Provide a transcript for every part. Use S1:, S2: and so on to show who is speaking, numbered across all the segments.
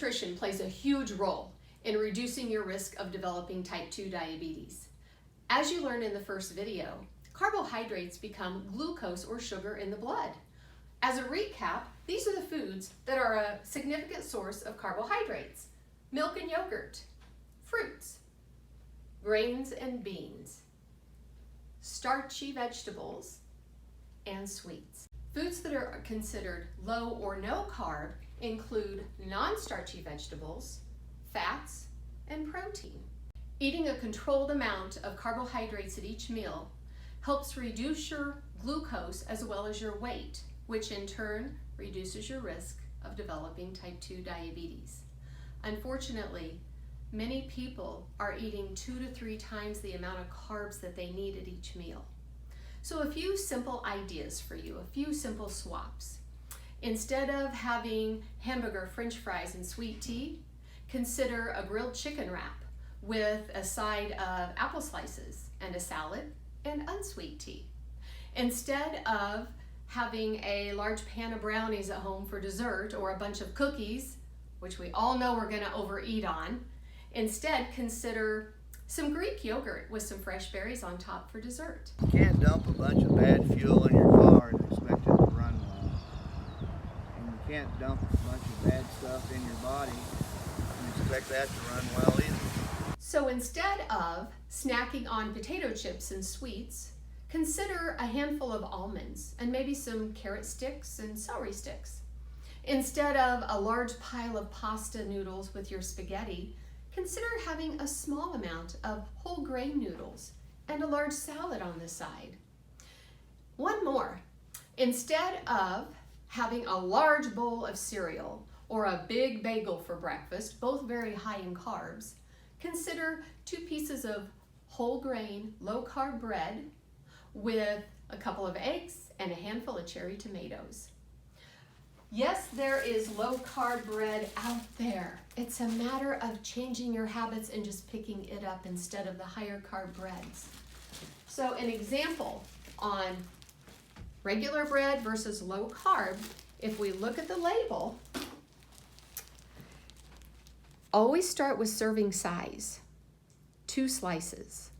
S1: nutrition plays a huge role in reducing your risk of developing type 2 diabetes. As you learned in the first video, carbohydrates become glucose or sugar in the blood. As a recap, these are the foods that are a significant source of carbohydrates: milk and yogurt, fruits, grains and beans, starchy vegetables, and sweets. Foods that are considered low or no carb include non-starchy vegetables, fats, and protein. Eating a controlled amount of carbohydrates at each meal helps reduce your glucose as well as your weight, which in turn reduces your risk of developing type 2 diabetes. Unfortunately, many people are eating 2 to 3 times the amount of carbs that they need at each meal. So a few simple ideas for you, a few simple swaps. Instead of having hamburger, french fries, and sweet tea, consider a grilled chicken wrap with a side of apple slices and a salad and unsweet tea. Instead of having a large pan of brownies at home for dessert or a bunch of cookies, which we all know we're going to overeat on, instead consider some Greek yogurt with some fresh berries on top for dessert.
S2: You can't dump a bunch of bad fuel in your car and expect it to run well. And you can't dump a bunch of bad stuff in your body and expect that to run well either.
S1: So instead of snacking on potato chips and sweets, consider a handful of almonds and maybe some carrot sticks and celery sticks. Instead of a large pile of pasta noodles with your spaghetti, consider having a small amount of whole grain noodles and a large salad on the side. One more. Instead of having a large bowl of cereal or a big bagel for breakfast, both very high in carbs, consider 2 pieces of whole grain, low carb bread with a couple of eggs and a handful of cherry tomatoes. Yes, there is low carb bread out there. It's a matter of changing your habits and just picking it up instead of the higher carb breads. So an example on regular bread versus low carb, if we look at the label, always start with serving size, 2 slices.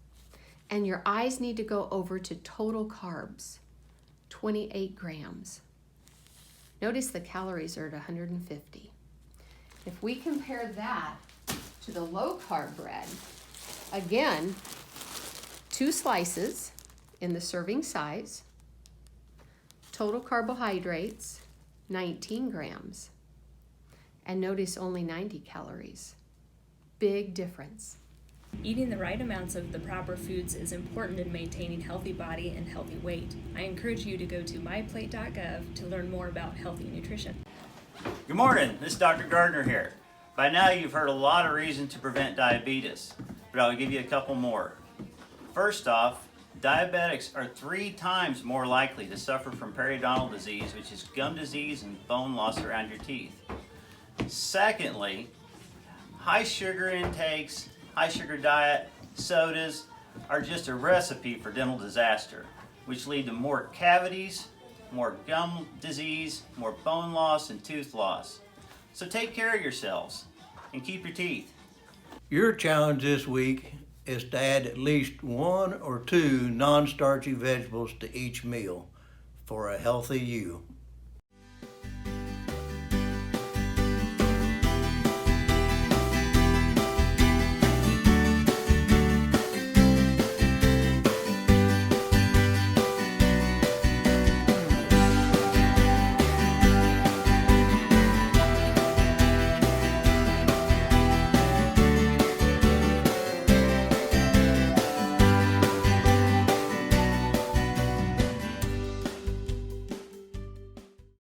S1: And your eyes need to go over to total carbs, 28 grams. Notice the calories are at 150. If we compare that to the low carb bread, again, 2 slices in the serving size, total carbohydrates, 19 grams. And notice only 90 calories. Big difference.
S3: Eating the right amounts of the proper foods is important in maintaining healthy body and healthy weight. I encourage you to go to myplate.gov to learn more about healthy nutrition.
S4: Good morning, this is Dr. Gardner here. By now you've heard a lot of reasons to prevent diabetes, but I'll give you a couple more. First off, diabetics are 3 times more likely to suffer from periodontal disease, which is gum disease and bone loss around your teeth. Secondly, high sugar intakes, high sugar diet, sodas are just a recipe for dental disaster, which lead to more cavities, more gum disease, more bone loss, and tooth loss. So take care of yourselves and keep your teeth.
S5: Your challenge this week is to add at least 1 or 2 non-starchy vegetables to each meal for a healthy you.